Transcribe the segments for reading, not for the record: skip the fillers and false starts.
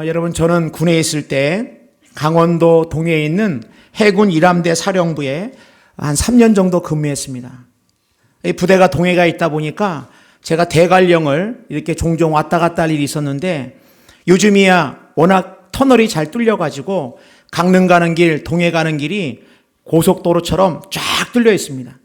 여러분, 저는 군에 있을 때 강원도 동해에 있는 해군 일함대 사령부에 한 3년 정도 근무했습니다. 이 부대가 동해가 있다 보니까 제가 대관령을 이렇게 종종 왔다 갔다 할 일이 있었는데, 요즘이야 워낙 터널이 잘 뚫려가지고 강릉 가는 길, 동해 가는 길이 고속도로처럼 쫙 뚫려 있습니다.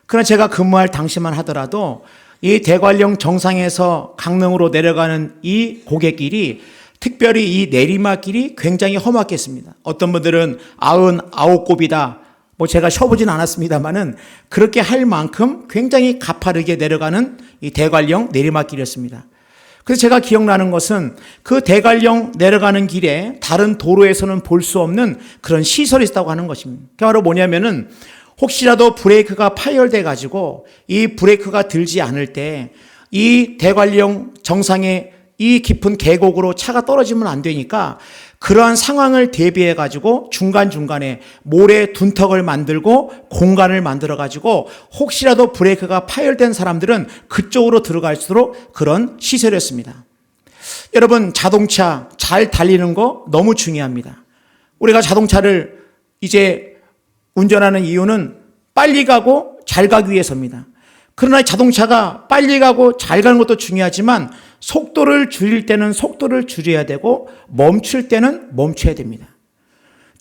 그러나 제가 근무할 당시만 하더라도 이 대관령 정상에서 강릉으로 내려가는 이 고갯길이, 특별히 이 내리막길이 굉장히 험악했습니다. 어떤 분들은 99곱이다. 제가 쉬어보진 않았습니다만은 그렇게 할 만큼 굉장히 가파르게 내려가는 이 대관령 내리막길이었습니다. 그래서 제가 기억나는 것은 그 대관령 내려가는 길에 다른 도로에서는 볼 수 없는 그런 시설이 있다고 하는 것입니다. 그게 바로 뭐냐면은, 혹시라도 브레이크가 파열돼 가지고 이 브레이크가 들지 않을 때 이 대관령 정상에 이 깊은 계곡으로 차가 떨어지면 안 되니까, 그러한 상황을 대비해 가지고 중간중간에 모래 둔턱을 만들고 공간을 만들어 가지고 혹시라도 브레이크가 파열된 사람들은 그쪽으로 들어갈수록 그런 시설이었습니다. 여러분, 자동차 잘 달리는 거 너무 중요합니다. 우리가 자동차를 이제 운전하는 이유는 빨리 가고 잘 가기 위해서입니다. 그러나 자동차가 빨리 가고 잘 가는 것도 중요하지만 속도를 줄일 때는 속도를 줄여야 되고 멈출 때는 멈춰야 됩니다.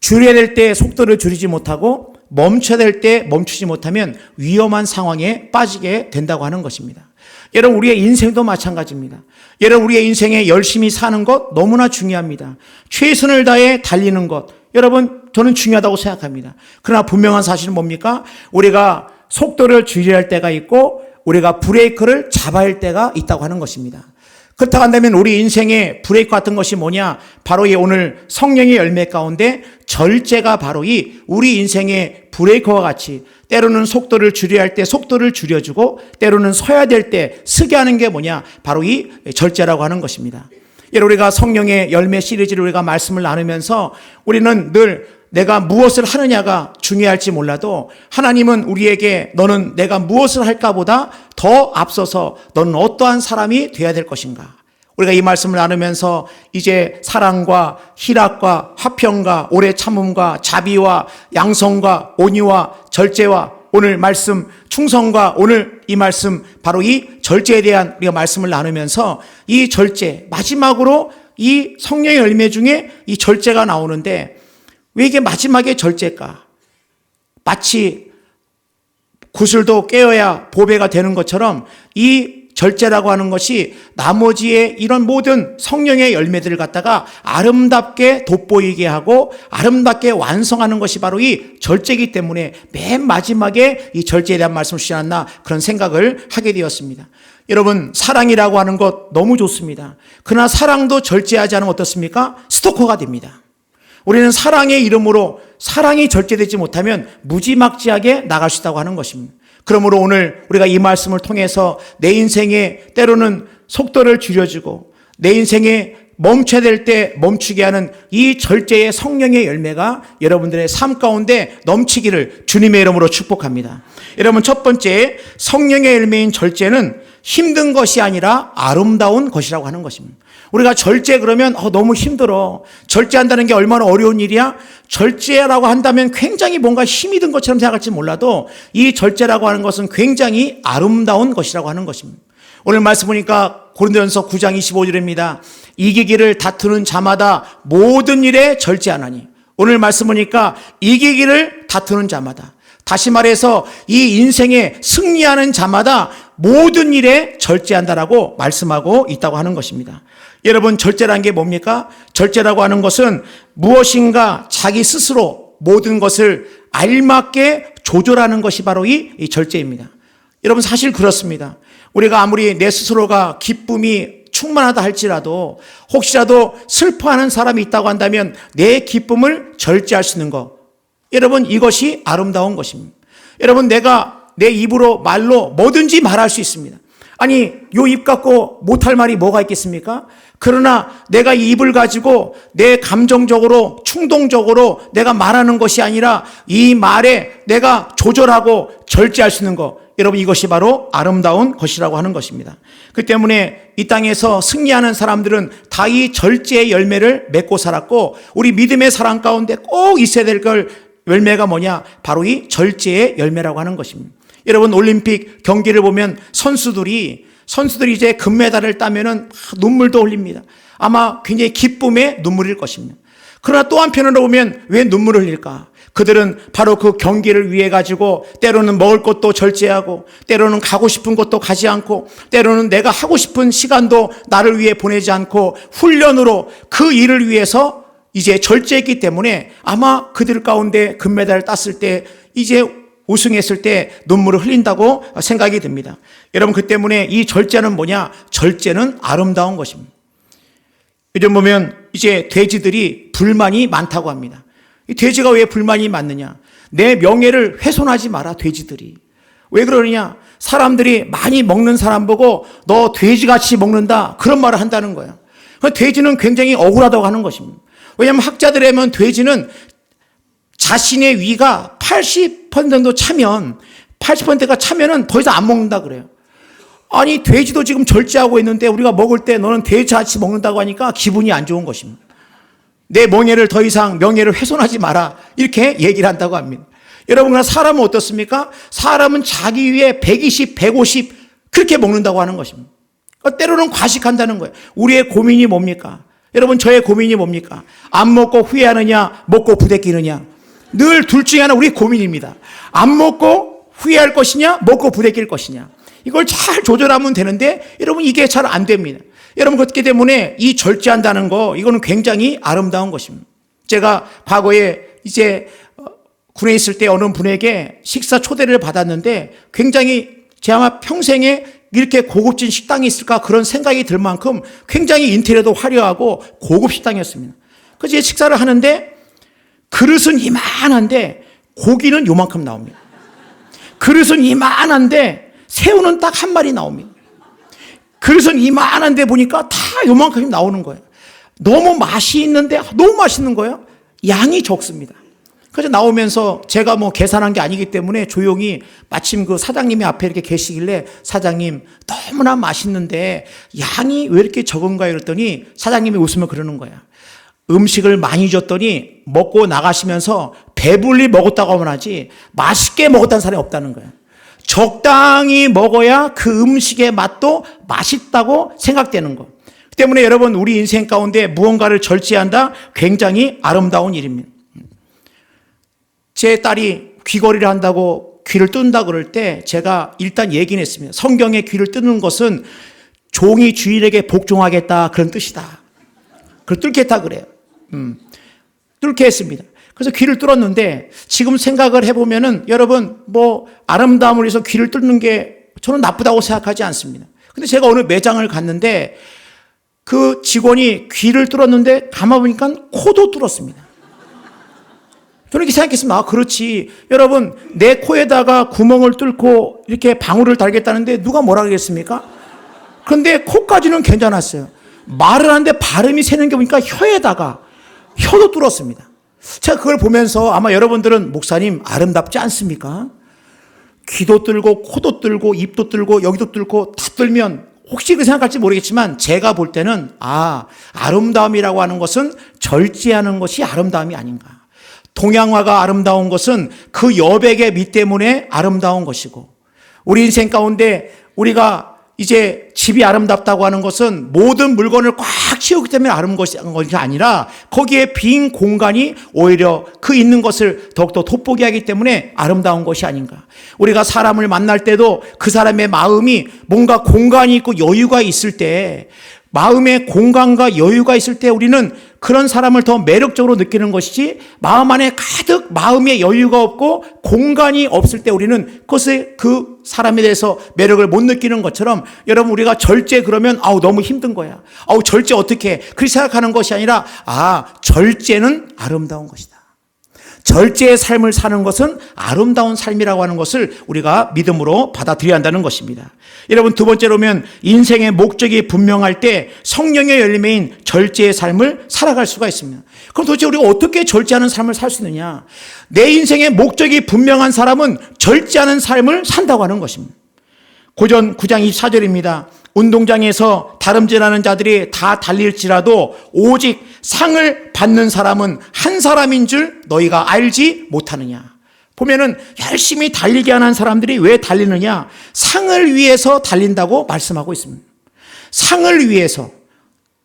줄여야 될 때 속도를 줄이지 못하고 멈춰야 될 때 멈추지 못하면 위험한 상황에 빠지게 된다고 하는 것입니다. 여러분, 우리의 인생도 마찬가지입니다. 여러분, 우리의 인생에 열심히 사는 것 너무나 중요합니다. 최선을 다해 달리는 것, 여러분, 저는 중요하다고 생각합니다. 그러나 분명한 사실은 뭡니까? 우리가 속도를 줄여야 할 때가 있고 우리가 브레이크를 잡아야 할 때가 있다고 하는 것입니다. 그렇다고 한다면 우리 인생의 브레이크 같은 것이 뭐냐? 바로 이 오늘 성령의 열매 가운데 절제가 바로 이 우리 인생의 브레이크와 같이, 때로는 속도를 줄여야 할 때 속도를 줄여주고 때로는 서야 될 때 서게 하는 게 뭐냐? 바로 이 절제라고 하는 것입니다. 여러분, 우리가 성령의 열매 시리즈를 우리가 말씀을 나누면서 우리는 늘 내가 무엇을 하느냐가 중요할지 몰라도 하나님은 우리에게 너는 내가 무엇을 할까보다 더 앞서서 너는 어떠한 사람이 되어야 될 것인가. 우리가 이 말씀을 나누면서 이제 사랑과 희락과 화평과 오래 참음과 자비와 양성과 온유와 절제와 오늘 말씀 충성과 오늘 이 말씀 바로 이 절제에 대한 우리가 말씀을 나누면서 이 절제, 마지막으로 이 성령의 열매 중에 이 절제가 나오는데, 왜 이게 마지막에 절제일까? 마치 구슬도 깨어야 보배가 되는 것처럼 이 절제라고 하는 것이 나머지의 이런 모든 성령의 열매들을 갖다가 아름답게 돋보이게 하고 아름답게 완성하는 것이 바로 이 절제이기 때문에 맨 마지막에 이 절제에 대한 말씀을 주지 않았나, 그런 생각을 하게 되었습니다. 여러분, 사랑이라고 하는 것 너무 좋습니다. 그러나 사랑도 절제하지 않으면 어떻습니까? 스토커가 됩니다. 우리는 사랑의 이름으로 사랑이 절제되지 못하면 무지막지하게 나갈 수 있다고 하는 것입니다. 그러므로 오늘 우리가 이 말씀을 통해서 내 인생에 때로는 속도를 줄여주고 내 인생에 멈춰야 될 때 멈추게 하는 이 절제의 성령의 열매가 여러분들의 삶 가운데 넘치기를 주님의 이름으로 축복합니다. 여러분, 첫 번째 성령의 열매인 절제는 힘든 것이 아니라 아름다운 것이라고 하는 것입니다. 우리가 절제 그러면 너무 힘들어. 절제한다는 게 얼마나 어려운 일이야? 절제라고 한다면 굉장히 뭔가 힘이 든 것처럼 생각할지 몰라도 이 절제라고 하는 것은 굉장히 아름다운 것이라고 하는 것입니다. 오늘 말씀 보니까 고린도전서 9장 25절입니다. 이기기를 다투는 자마다 모든 일에 절제하나니. 오늘 말씀 보니까 이기기를 다투는 자마다, 다시 말해서 이 인생에 승리하는 자마다 모든 일에 절제한다라고 말씀하고 있다고 하는 것입니다. 여러분, 절제라는 게 뭡니까? 절제라고 하는 것은 무엇인가 자기 스스로 모든 것을 알맞게 조절하는 것이 바로 이 절제입니다. 여러분, 사실 그렇습니다. 우리가 아무리 내 스스로가 기쁨이 충만하다 할지라도 혹시라도 슬퍼하는 사람이 있다고 한다면 내 기쁨을 절제할 수 있는 것, 여러분, 이것이 아름다운 것입니다. 여러분, 내가 내 입으로 말로 뭐든지 말할 수 있습니다. 아니, 요 입 갖고 못할 말이 뭐가 있겠습니까? 그러나 내가 이 입을 가지고 내 감정적으로 충동적으로 내가 말하는 것이 아니라 이 말에 내가 조절하고 절제할 수 있는 것, 여러분 이것이 바로 아름다운 것이라고 하는 것입니다. 그 때문에 이 땅에서 승리하는 사람들은 다 이 절제의 열매를 맺고 살았고 우리 믿음의 사랑 가운데 꼭 있어야 될 걸 열매가 뭐냐? 바로 이 절제의 열매라고 하는 것입니다. 여러분 올림픽 경기를 보면 선수들이 이제 금메달을 따면은 눈물도 흘립니다. 아마 굉장히 기쁨의 눈물일 것입니다. 그러나 또 한편으로 보면 왜 눈물을 흘릴까? 그들은 바로 그 경기를 위해 가지고 때로는 먹을 것도 절제하고 때로는 가고 싶은 것도 가지 않고 때로는 내가 하고 싶은 시간도 나를 위해 보내지 않고 훈련으로 그 일을 위해서 이제 절제했기 때문에 아마 그들 가운데 금메달을 땄을 때 이제 우승했을 때 눈물을 흘린다고 생각이 듭니다. 여러분 그 때문에 이 절제는 뭐냐? 절제는 아름다운 것입니다. 요즘 보면 이제 돼지들이 불만이 많다고 합니다. 이 돼지가 왜 불만이 많느냐? 내 명예를 훼손하지 마라 돼지들이. 왜 그러느냐? 사람들이 많이 먹는 사람 보고 너 돼지같이 먹는다 그런 말을 한다는 거예요. 돼지는 굉장히 억울하다고 하는 것입니다. 왜냐하면 학자들에 의하면 돼지는 자신의 위가 80% 정도 차면 80%가 차면은 더 이상 안 먹는다 그래요. 아니 돼지도 지금 절제하고 있는데 우리가 먹을 때 너는 돼지같이 먹는다고 하니까 기분이 안 좋은 것입니다. 내 명예를 더 이상 명예를 훼손하지 마라 이렇게 얘기를 한다고 합니다. 여러분 사람은 어떻습니까? 사람은 자기 위에 120, 150 그렇게 먹는다고 하는 것입니다. 때로는 과식한다는 거예요. 우리의 고민이 뭡니까? 여러분 저의 고민이 뭡니까? 안 먹고 후회하느냐 먹고 부대끼느냐 늘 둘 중에 하나 우리 고민입니다. 안 먹고 후회할 것이냐 먹고 부대낄 것이냐 이걸 잘 조절하면 되는데 여러분 이게 잘 안 됩니다. 여러분 그렇기 때문에 이 절제한다는 거 이거는 굉장히 아름다운 것입니다. 제가 과거에 이제 군에 있을 때 어느 분에게 식사 초대를 받았는데 굉장히 제 아마 평생에 이렇게 고급진 식당이 있을까 그런 생각이 들 만큼 굉장히 인테리어도 화려하고 고급 식당이었습니다. 그래서 식사를 하는데 그릇은 이만한데 고기는 요만큼 나옵니다. 그릇은 이만한데 새우는 딱 한 마리 나옵니다. 그릇은 이만한데 보니까 다 요만큼이 나오는 거예요. 너무 맛이 있는데 너무 맛있는 거예요. 양이 적습니다. 그래서 나오면서 제가 뭐 계산한 게 아니기 때문에 조용히 마침 그 사장님이 앞에 이렇게 계시길래 사장님 너무나 맛있는데 양이 왜 이렇게 적은가요? 그랬더니 사장님이 웃으며 그러는 거야. 음식을 많이 줬더니 먹고 나가시면서 배불리 먹었다고 하면 하지 맛있게 먹었다는 사람이 없다는 거야. 적당히 먹어야 그 음식의 맛도 맛있다고 생각되는 거. 때문에 여러분 우리 인생 가운데 무언가를 절제한다 굉장히 아름다운 일입니다. 제 딸이 귀걸이를 한다고 귀를 뜬다 그럴 때 제가 일단 얘기는 했습니다. 성경에 귀를 뜨는 것은 종이 주인에게 복종하겠다 그런 뜻이다. 그걸 뚫겠다 그래요. 뚫게 했습니다. 그래서 귀를 뚫었는데 지금 생각을 해보면은 여러분 뭐 아름다움을 위해서 귀를 뚫는 게 저는 나쁘다고 생각하지 않습니다. 근데 제가 어느 매장을 갔는데 그 직원이 귀를 뚫었는데 가만보니까 코도 뚫었습니다. 저는 이렇게 생각했습니다. 아, 그렇지. 여러분, 내 코에다가 구멍을 뚫고 이렇게 방울을 달겠다는데 누가 뭐라 그러겠습니까? 그런데 코까지는 괜찮았어요. 말을 하는데 발음이 새는 게 보니까 혀에다가 혀도 뚫었습니다. 제가 그걸 보면서 아마 여러분들은 목사님 아름답지 않습니까? 귀도 뚫고 코도 뚫고 입도 뚫고 여기도 뚫고 다 뚫면 혹시 그 생각할지 모르겠지만 제가 볼 때는 아름다움이라고 하는 것은 절제하는 것이 아름다움이 아닌가. 동양화가 아름다운 것은 그 여백의 미 때문에 아름다운 것이고 우리 인생 가운데 우리가 이제 집이 아름답다고 하는 것은 모든 물건을 꽉 채우기 때문에 아름다운 것이 아니라 거기에 빈 공간이 오히려 그 있는 것을 더욱더 돋보게 하기 때문에 아름다운 것이 아닌가. 우리가 사람을 만날 때도 그 사람의 마음이 뭔가 공간이 있고 여유가 있을 때 마음의 공간과 여유가 있을 때 우리는 그런 사람을 더 매력적으로 느끼는 것이지 마음 안에 가득 마음의 여유가 없고 공간이 없을 때 우리는 그것에 그 사람에 대해서 매력을 못 느끼는 것처럼 여러분 우리가 절제 그러면 너무 힘든 거야. 절제 어떻게 해? 그렇게 생각하는 것이 아니라 절제는 아름다운 것이다. 절제의 삶을 사는 것은 아름다운 삶이라고 하는 것을 우리가 믿음으로 받아들여야 한다는 것입니다. 여러분, 두 번째로면 인생의 목적이 분명할 때 성령의 열매인 절제의 삶을 살아갈 수가 있습니다. 그럼 도대체 우리가 어떻게 절제하는 삶을 살 수 있느냐? 내 인생의 목적이 분명한 사람은 절제하는 삶을 산다고 하는 것입니다. 고전 9장 24절입니다. 운동장에서 다름질하는 자들이 다 달릴지라도 오직 상을 받는 사람은 한 사람인 줄 너희가 알지 못하느냐. 보면은 열심히 달리게 하는 사람들이 왜 달리느냐? 상을 위해서 달린다고 말씀하고 있습니다. 상을 위해서,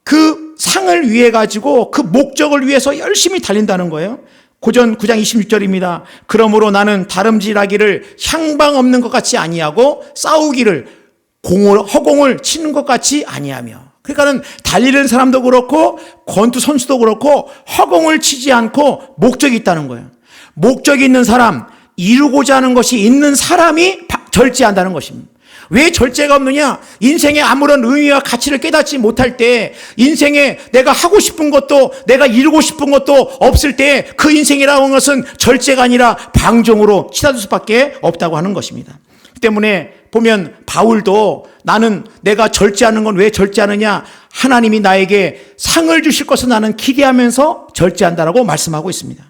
그 상을 위해 가지고 그 목적을 위해서 열심히 달린다는 거예요. 고전 9장 26절입니다. 그러므로 나는 다름질하기를 향방 없는 것 같이 아니하고 싸우기를 허공을 치는 것 같이 아니하며. 그러니까는 달리는 사람도 그렇고 권투 선수도 그렇고 허공을 치지 않고 목적이 있다는 거예요. 목적이 있는 사람, 이루고자 하는 것이 있는 사람이 절제한다는 것입니다. 왜 절제가 없느냐? 인생에 아무런 의미와 가치를 깨닫지 못할 때, 인생에 내가 하고 싶은 것도 내가 이루고 싶은 것도 없을 때 그 인생이라는 것은 절제가 아니라 방종으로 치닫을 수밖에 없다고 하는 것입니다. 그 때문에 보면 바울도 나는 내가 절제하는 건 왜 절제하느냐? 하나님이 나에게 상을 주실 것을 나는 기대하면서 절제한다라고 말씀하고 있습니다.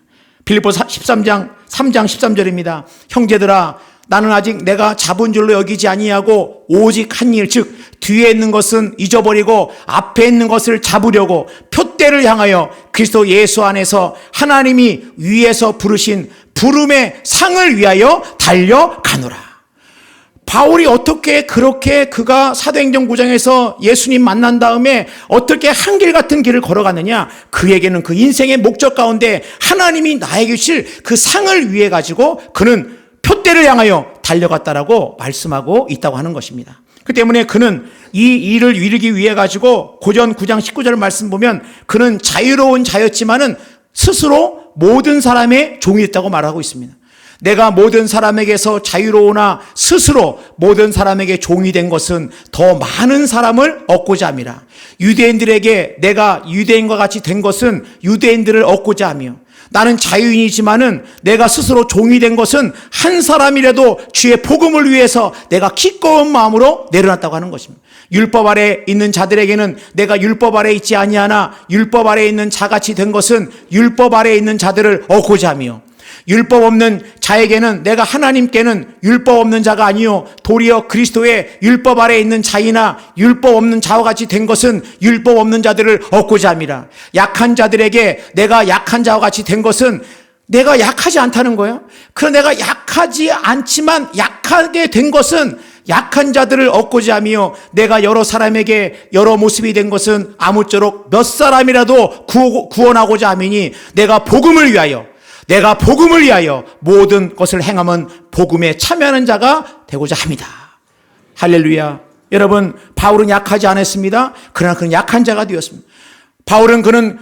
빌립보서 3장 13절입니다. 형제들아, 나는 아직 내가 잡은 줄로 여기지 아니하고 오직 한 일, 즉 뒤에 있는 것은 잊어버리고 앞에 있는 것을 잡으려고 표대를 향하여 그리스도 예수 안에서 하나님이 위에서 부르신 부름의 상을 위하여 달려가노라. 바울이 어떻게 그렇게 그가 사도행전 9장에서 예수님 만난 다음에 어떻게 한결같은 길을 걸어갔느냐? 그에게는 그 인생의 목적 가운데 하나님이 나에게 주실 그 상을 위해 가지고 그는 표대를 향하여 달려갔다라고 말씀하고 있다고 하는 것입니다. 그 때문에 그는 이 일을 이루기 위해 가지고 고전 9장 19절 말씀 보면 그는 자유로운 자였지만은 스스로 모든 사람의 종이 됐다고 말하고 있습니다. 내가 모든 사람에게서 자유로우나 스스로 모든 사람에게 종이 된 것은 더 많은 사람을 얻고자 함이라. 유대인들에게 내가 유대인과 같이 된 것은 유대인들을 얻고자 하며, 나는 자유인이지만은 내가 스스로 종이 된 것은 한 사람이라도 주의 복음을 위해서 내가 기꺼운 마음으로 내려놨다고 하는 것입니다. 율법 아래 있는 자들에게는 내가 율법 아래 있지 아니하나 율법 아래 있는 자같이 된 것은 율법 아래 있는 자들을 얻고자 하며, 율법 없는 자에게는 내가 하나님께는 율법 없는 자가 아니요 도리어 그리스도의 율법 아래 있는 자이나 율법 없는 자와 같이 된 것은 율법 없는 자들을 얻고자 함이라. 약한 자들에게 내가 약한 자와 같이 된 것은 내가 약하지 않다는 거예요. 그러나 내가 약하지 않지만 약하게 된 것은 약한 자들을 얻고자 하며, 내가 여러 사람에게 여러 모습이 된 것은 아무쪼록 몇 사람이라도 구원하고자 함이니 내가 복음을 위하여 모든 것을 행하면 복음에 참여하는 자가 되고자 합니다. 할렐루야. 여러분, 바울은 약하지 않았습니다. 그러나 그는 약한 자가 되었습니다. 그는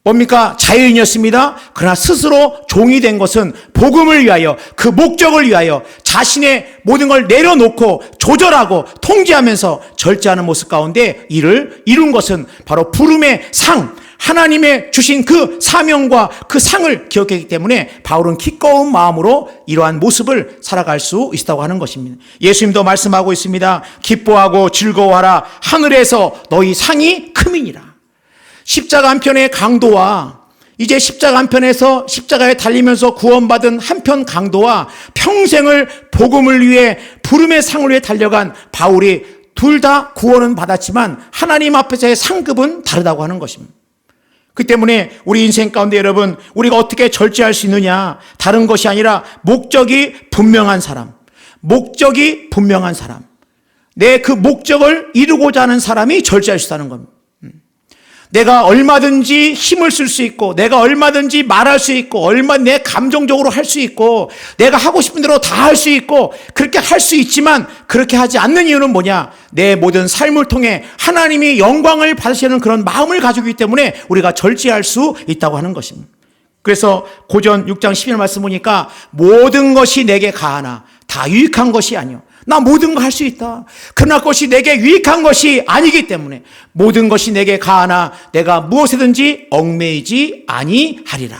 뭡니까? 자유인이었습니다. 그러나 스스로 종이 된 것은 복음을 위하여, 그 목적을 위하여 자신의 모든 걸 내려놓고 조절하고 통제하면서 절제하는 모습 가운데 이를 이룬 것은 바로 부름의 상, 하나님의 주신 그 사명과 그 상을 기억했기 때문에 바울은 기꺼운 마음으로 이러한 모습을 살아갈 수 있다고 하는 것입니다. 예수님도 말씀하고 있습니다. 기뻐하고 즐거워하라. 하늘에서 너희 상이 크미니라. 십자가 한편의 강도와 이제 십자가 한편에서 십자가에 달리면서 구원받은 한편 강도와 평생을 복음을 위해 부름의 상을 위해 달려간 바울이 둘 다 구원은 받았지만 하나님 앞에서의 상급은 다르다고 하는 것입니다. 그 때문에 우리 인생 가운데 여러분, 우리가 어떻게 절제할 수 있느냐? 다른 것이 아니라 목적이 분명한 사람, 내 그 목적을 이루고자 하는 사람이 절제할 수 있다는 겁니다. 내가 얼마든지 힘을 쓸 수 있고, 내가 얼마든지 말할 수 있고, 내 감정적으로 할 수 있고, 내가 하고 싶은 대로 다 할 수 있고, 그렇게 할 수 있지만 그렇게 하지 않는 이유는 뭐냐? 내 모든 삶을 통해 하나님이 영광을 받으시는 그런 마음을 가지고 있기 때문에 우리가 절제할 수 있다고 하는 것입니다. 그래서 고전 6장 12절 말씀 보니까 모든 것이 내게 가하나 다 유익한 것이 아니요, 나 모든 거 할 수 있다. 그러나 그것이 내게 유익한 것이 아니기 때문에 모든 것이 내게 가하나 내가 무엇이든지 얽매이지 아니하리라.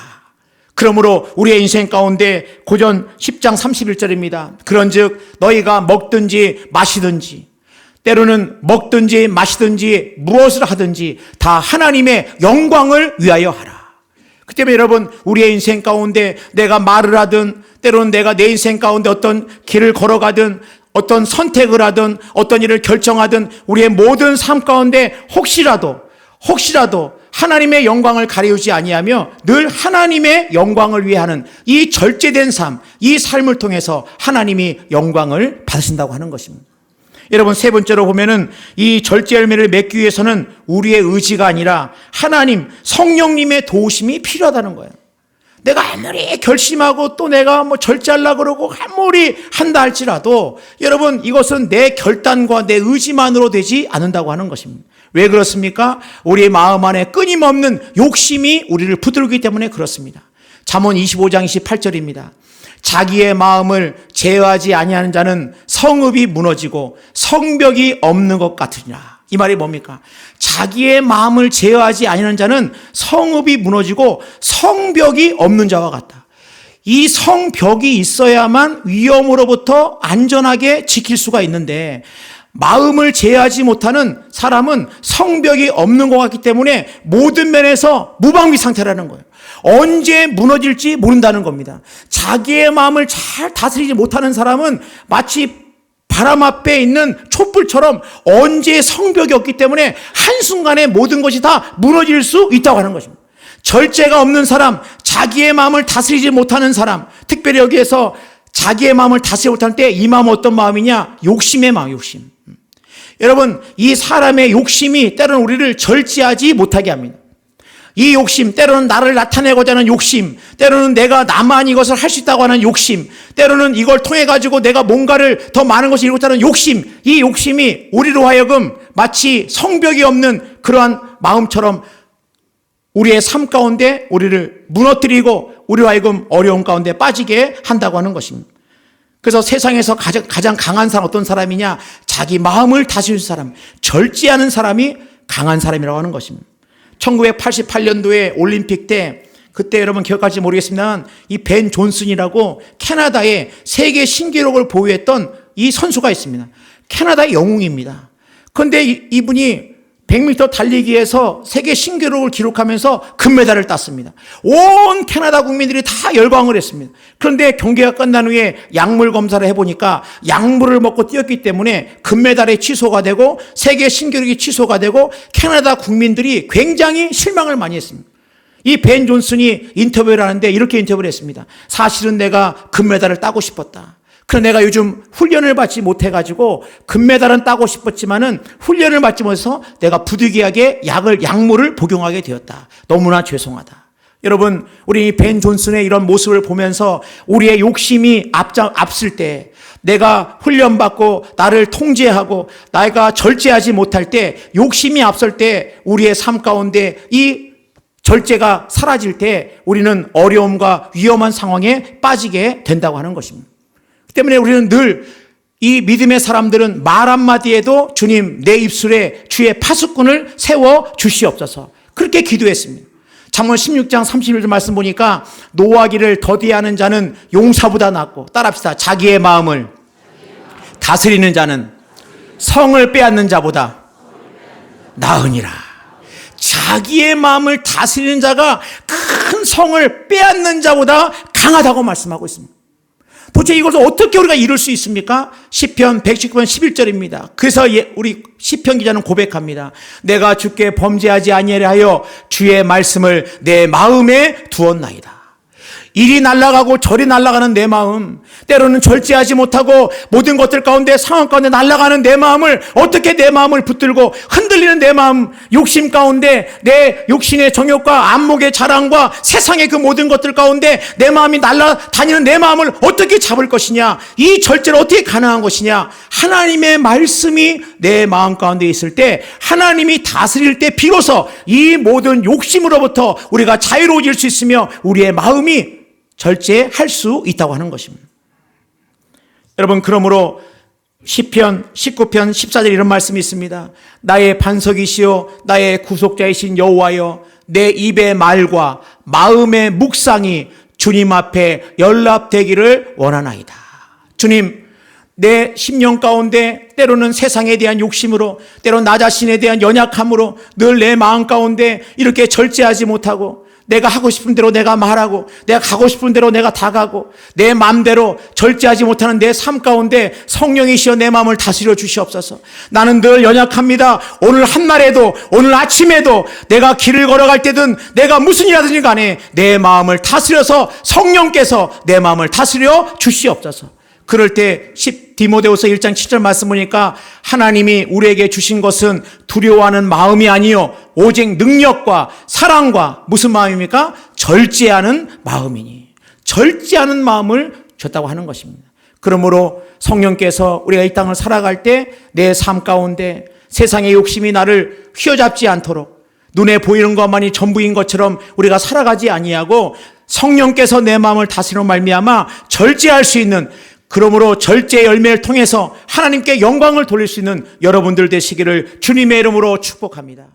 그러므로 우리의 인생 가운데 고전 10장 31절입니다. 그런즉 너희가 먹든지 마시든지 때로는 먹든지 마시든지 무엇을 하든지 다 하나님의 영광을 위하여 하라. 그 때문에 여러분, 우리의 인생 가운데 내가 말을 하든 때로는 내가 내 인생 가운데 어떤 길을 걸어가든 어떤 선택을 하든 어떤 일을 결정하든 우리의 모든 삶 가운데 혹시라도 하나님의 영광을 가리우지 아니하며 늘 하나님의 영광을 위해 하는 이 절제된 삶, 이 삶을 통해서 하나님이 영광을 받으신다고 하는 것입니다. 여러분, 세 번째로 보면은 이 절제 열매를 맺기 위해서는 우리의 의지가 아니라 하나님, 성령님의 도우심이 필요하다는 거예요. 내가 아무리 결심하고 또 내가 절제하려고 그러고 아무리 한다 할지라도 여러분, 이것은 내 결단과 내 의지만으로 되지 않는다고 하는 것입니다. 왜 그렇습니까? 우리의 마음 안에 끊임없는 욕심이 우리를 붙들기 때문에 그렇습니다. 잠언 25장 28절입니다. 자기의 마음을 제어하지 아니하는 자는 성읍이 무너지고 성벽이 없는 것 같으니라. 이 말이 뭡니까? 자기의 마음을 제어하지 아니하는 자는 성읍이 무너지고 성벽이 없는 자와 같다. 이 성벽이 있어야만 위험으로부터 안전하게 지킬 수가 있는데 마음을 제어하지 못하는 사람은 성벽이 없는 것 같기 때문에 모든 면에서 무방비 상태라는 거예요. 언제 무너질지 모른다는 겁니다. 자기의 마음을 잘 다스리지 못하는 사람은 마치 바람 앞에 있는 촛불처럼 언제 성벽이 없기 때문에 한순간에 모든 것이 다 무너질 수 있다고 하는 것입니다. 절제가 없는 사람, 자기의 마음을 다스리지 못하는 사람, 특별히 여기에서 자기의 마음을 다스리지 못할 때 이 마음은 어떤 마음이냐? 욕심의 마음, 욕심. 여러분, 이 사람의 욕심이 때로는 우리를 절제하지 못하게 합니다. 이 욕심, 때로는 나를 나타내고자 하는 욕심, 때로는 내가 나만 이것을 할 수 있다고 하는 욕심, 때로는 이걸 통해 가지고 내가 뭔가를 더 많은 것을 이루고자 하는 욕심, 이 욕심이 우리로 하여금 마치 성벽이 없는 그러한 마음처럼 우리의 삶 가운데 우리를 무너뜨리고 우리로 하여금 어려움 가운데 빠지게 한다고 하는 것입니다. 그래서 세상에서 가장 강한 사람 어떤 사람이냐? 자기 마음을 다스릴 사람, 절제하는 사람이 강한 사람이라고 하는 것입니다. 1988년도에 올림픽 때 그때 여러분 기억할지 모르겠습니다만 이 벤 존슨이라고 캐나다의 세계 신기록을 보유했던 이 선수가 있습니다. 캐나다의 영웅입니다. 그런데 이분이 100m 달리기에서 세계 신기록을 기록하면서 금메달을 땄습니다. 온 캐나다 국민들이 다 열광을 했습니다. 그런데 경기가 끝난 후에 약물 검사를 해보니까 약물을 먹고 뛰었기 때문에 금메달이 취소가 되고 세계 신기록이 취소가 되고 캐나다 국민들이 굉장히 실망을 많이 했습니다. 이 벤 존슨이 인터뷰를 하는데 이렇게 인터뷰를 했습니다. 사실은 내가 금메달을 따고 싶었다. 그래서 내가 요즘 훈련을 받지 못해가지고 금메달은 따고 싶었지만은 훈련을 받지 못해서 내가 부득이하게 약물을 복용하게 되었다. 너무나 죄송하다. 여러분, 우리 벤 존슨의 이런 모습을 보면서 우리의 욕심이 앞설 때, 내가 훈련받고 나를 통제하고 내가 절제하지 못할 때, 욕심이 앞설 때 우리의 삶 가운데 이 절제가 사라질 때 우리는 어려움과 위험한 상황에 빠지게 된다고 하는 것입니다. 때문에 우리는 늘 이 믿음의 사람들은 말 한마디에도 주님 내 입술에 주의 파수꾼을 세워 주시옵소서 그렇게 기도했습니다. 잠언 16장 31절 말씀 보니까 노하기를 더디하는 자는 용사보다 낫고 따라합시다. 자기의 마음을 다스리는 자는 성을 빼앗는 자보다 나으니라. 자기의 마음을 다스리는 자가 큰 성을 빼앗는 자보다 강하다고 말씀하고 있습니다. 도대체 이것을 어떻게 우리가 이룰 수 있습니까? 시편 119편 11절입니다. 그래서 우리 시편 기자는 고백합니다. 내가 주께 범죄하지 아니하려 하여 주의 말씀을 내 마음에 두었나이다. 이리 날아가고 저리 날아가는 내 마음, 때로는 절제하지 못하고 모든 것들 가운데 상황 가운데 날아가는 내 마음을 어떻게 내 마음을 붙들고 흔들리는 내 마음, 욕심 가운데 내 욕심의 정욕과 안목의 자랑과 세상의 그 모든 것들 가운데 내 마음이 날아다니는 내 마음을 어떻게 잡을 것이냐, 이 절제를 어떻게 가능한 것이냐. 하나님의 말씀이 내 마음 가운데 있을 때, 하나님이 다스릴 때 비로소 이 모든 욕심으로부터 우리가 자유로워질 수 있으며 우리의 마음이 절제할 수 있다고 하는 것입니다. 여러분, 그러므로 시편 19편 14절 이런 말씀이 있습니다. 나의 반석이시요 나의 구속자이신 여호와여, 내 입의 말과 마음의 묵상이 주님 앞에 연락되기를 원하나이다. 주님, 내 심령 가운데 때로는 세상에 대한 욕심으로, 때로는 나 자신에 대한 연약함으로 늘 내 마음 가운데 이렇게 절제하지 못하고, 내가 하고 싶은 대로 내가 말하고, 내가 가고 싶은 대로 내가 다가고, 내 마음대로 절제하지 못하는 내 삶 가운데 성령이시여 내 마음을 다스려 주시옵소서. 나는 늘 연약합니다. 오늘 한날에도, 오늘 아침에도, 내가 길을 걸어갈 때든 내가 무슨 일하든지 간에 내 마음을 다스려서 성령께서 내 마음을 다스려 주시옵소서. 그럴 때 디모데후서 1장 7절 말씀 보니까 하나님이 우리에게 주신 것은 두려워하는 마음이 아니요 오직 능력과 사랑과 무슨 마음입니까? 절제하는 마음이니. 절제하는 마음을 줬다고 하는 것입니다. 그러므로 성령께서 우리가 이 땅을 살아갈 때 내 삶 가운데 세상의 욕심이 나를 휘어잡지 않도록 눈에 보이는 것만이 전부인 것처럼 우리가 살아가지 아니하고 성령께서 내 마음을 다스리는 말미암아 절제할 수 있는, 그러므로 절제의 열매를 통해서 하나님께 영광을 돌릴 수 있는 여러분들 되시기를 주님의 이름으로 축복합니다.